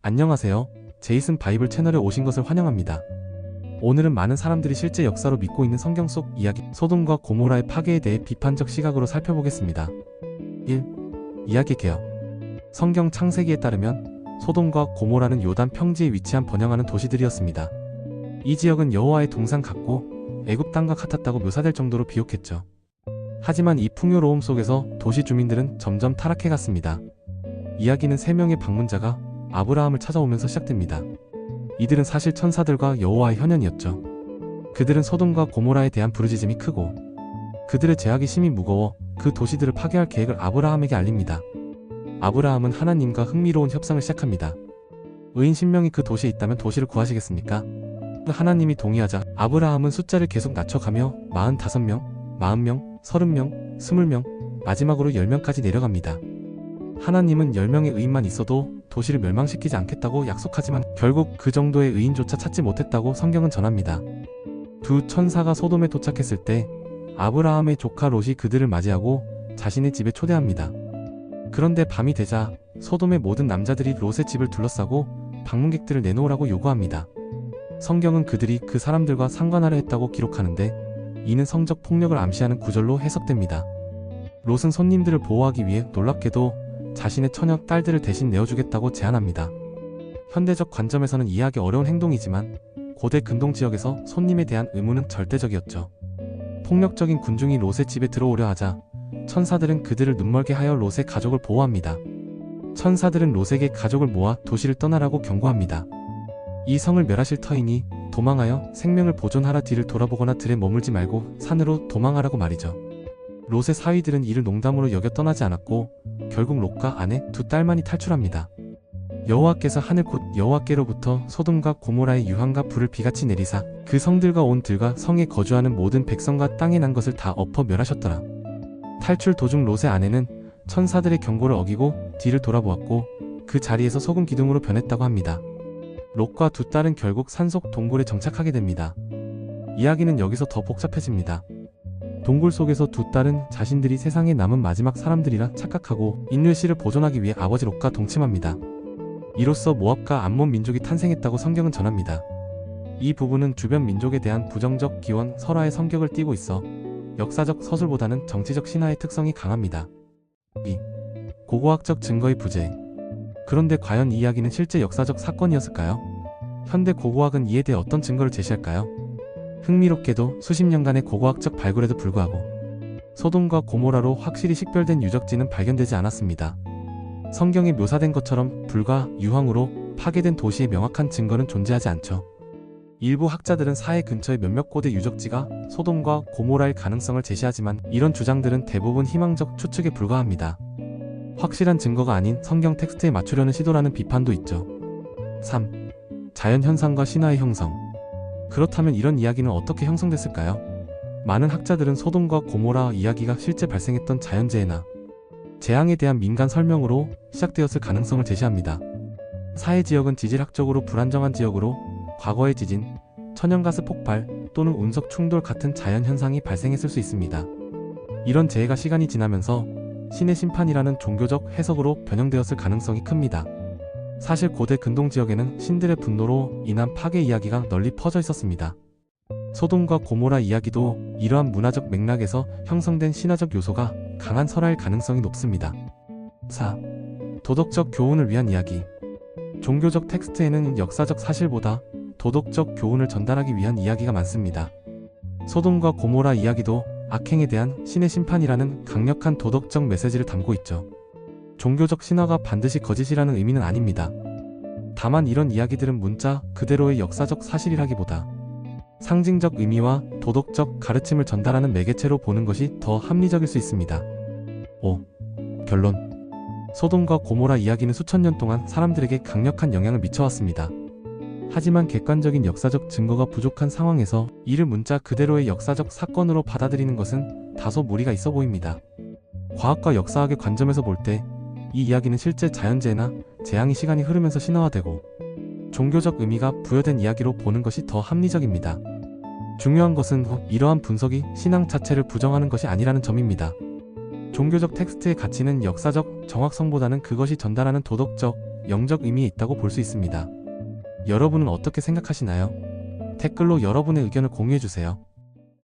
안녕하세요. 제이슨 바이블 채널에 오신 것을 환영합니다. 오늘은 많은 사람들이 실제 역사로 믿고 있는 성경 속 이야기 소돔과 고모라의 파괴에 대해 비판적 시각으로 살펴보겠습니다. 1. 이야기 개요. 성경 창세기에 따르면 소돔과 고모라는 요단 평지에 위치한 번영하는 도시들이었습니다. 이 지역은 여호와의 동산 같고 애굽 땅과 같았다고 묘사될 정도로 비옥했죠. 하지만 이 풍요로움 속에서 도시 주민들은 점점 타락해갔습니다. 이야기는 3명의 방문자가 아브라함을 찾아오면서 시작됩니다. 이들은 사실 천사들과 여호와의 현현이었죠. 그들은 소돔과 고모라에 대한 부르짖음이 크고 그들의 죄악이 심히 무거워 그 도시들을 파괴할 계획을 아브라함에게 알립니다. 아브라함은 하나님과 흥미로운 협상을 시작합니다. 의인 10명이 그 도시에 있다면 도시를 구하시겠습니까? 하나님이 동의하자 아브라함은 숫자를 계속 낮춰가며 45명, 40명, 30명, 20명, 마지막으로 10명까지 내려갑니다. 하나님은 10명의 의인만 있어도 도시를 멸망시키지 않겠다고 약속하지만 결국 그 정도의 의인조차 찾지 못했다고 성경은 전합니다. 두 천사가 소돔에 도착했을 때 아브라함의 조카 롯이 그들을 맞이하고 자신의 집에 초대합니다. 그런데 밤이 되자 소돔의 모든 남자들이 롯의 집을 둘러싸고 방문객들을 내놓으라고 요구합니다. 성경은 그들이 그 사람들과 상관하려 했다고 기록하는데 이는 성적 폭력을 암시하는 구절로 해석됩니다. 롯은 손님들을 보호하기 위해 놀랍게도 자신의 처녀 딸들을 대신 내어주겠다고 제안합니다. 현대적 관점에서는 이해하기 어려운 행동이지만 고대 근동 지역에서 손님에 대한 의무는 절대적이었죠. 폭력적인 군중이 롯의 집에 들어오려 하자 천사들은 그들을 눈멀게 하여 롯의 가족을 보호합니다. 천사들은 롯에게 가족을 모아 도시를 떠나라고 경고합니다. 이 성을 멸하실 터이니 도망하여 생명을 보존하라, 뒤를 돌아보거나 들에 머물지 말고 산으로 도망하라고 말이죠. 롯의 사위들은 이를 농담으로 여겨 떠나지 않았고 결국 롯과 아내 2딸만이 탈출합니다. 여호와께서 하늘 곧 여호와께로부터 소돔과 고모라의 유황과 불을 비같이 내리사 그 성들과 온 들과 성에 거주하는 모든 백성과 땅에 난 것을 다 엎어 멸하셨더라. 탈출 도중 롯의 아내는 천사들의 경고를 어기고 뒤를 돌아보았고 그 자리에서 소금 기둥으로 변했다고 합니다. 롯과 2딸은 결국 산속 동굴에 정착하게 됩니다. 이야기는 여기서 더 복잡해집니다. 동굴 속에서 2딸은 자신들이 세상에 남은 마지막 사람들이라 착각하고 인류의 보존하기 위해 아버지 롯과 동침합니다. 이로써 모압과 암몬 민족이 탄생했다고 성경은 전합니다. 이 부분은 주변 민족에 대한 부정적 기원 설화의 성격을 띠고 있어 역사적 서술보다는 정치적 신화의 특성이 강합니다. 2. 고고학적 증거의 부재. 그런데 과연 이 이야기는 실제 역사적 사건이었을까요? 현대 고고학은 이에 대해 어떤 증거를 제시할까요? 흥미롭게도 수십 년간의 고고학적 발굴에도 불구하고 소돔과 고모라로 확실히 식별된 유적지는 발견되지 않았습니다. 성경에 묘사된 것처럼 불과 유황으로 파괴된 도시의 명확한 증거는 존재하지 않죠. 일부 학자들은 사해 근처의 몇몇 곳의 유적지가 소돔과 고모라일 가능성을 제시하지만 이런 주장들은 대부분 희망적 추측에 불과합니다. 확실한 증거가 아닌 성경 텍스트에 맞추려는 시도라는 비판도 있죠. 3. 자연현상과 신화의 형성. 그렇다면 이런 이야기는 어떻게 형성됐을까요? 많은 학자들은 소돔과 고모라 이야기가 실제 발생했던 자연재해나 재앙에 대한 민간 설명으로 시작되었을 가능성을 제시합니다. 사해 지역은 지질학적으로 불안정한 지역으로 과거의 지진, 천연가스 폭발 또는 운석 충돌 같은 자연현상이 발생했을 수 있습니다. 이런 재해가 시간이 지나면서 신의 심판이라는 종교적 해석으로 변형되었을 가능성이 큽니다. 사실 고대 근동 지역에는 신들의 분노로 인한 파괴 이야기가 널리 퍼져 있었습니다. 소돔과 고모라 이야기도 이러한 문화적 맥락에서 형성된 신화적 요소가 강한 설화일 가능성이 높습니다. 4. 도덕적 교훈을 위한 이야기. 종교적 텍스트에는 역사적 사실보다 도덕적 교훈을 전달하기 위한 이야기가 많습니다. 소돔과 고모라 이야기도 악행에 대한 신의 심판이라는 강력한 도덕적 메시지를 담고 있죠. 종교적 신화가 반드시 거짓이라는 의미는 아닙니다. 다만 이런 이야기들은 문자 그대로의 역사적 사실이라기보다 상징적 의미와 도덕적 가르침을 전달하는 매개체로 보는 것이 더 합리적일 수 있습니다. 5. 결론. 소돔과 고모라 이야기는 수천 년 동안 사람들에게 강력한 영향을 미쳐왔습니다. 하지만 객관적인 역사적 증거가 부족한 상황에서 이를 문자 그대로의 역사적 사건으로 받아들이는 것은 다소 무리가 있어 보입니다. 과학과 역사학의 관점에서 볼 때 이 이야기는 실제 자연재해나 재앙이 시간이 흐르면서 신화화되고 종교적 의미가 부여된 이야기로 보는 것이 더 합리적입니다. 중요한 것은 이러한 분석이 신앙 자체를 부정하는 것이 아니라는 점입니다. 종교적 텍스트의 가치는 역사적 정확성보다는 그것이 전달하는 도덕적, 영적 의미에 있다고 볼 수 있습니다. 여러분은 어떻게 생각하시나요? 댓글로 여러분의 의견을 공유해주세요.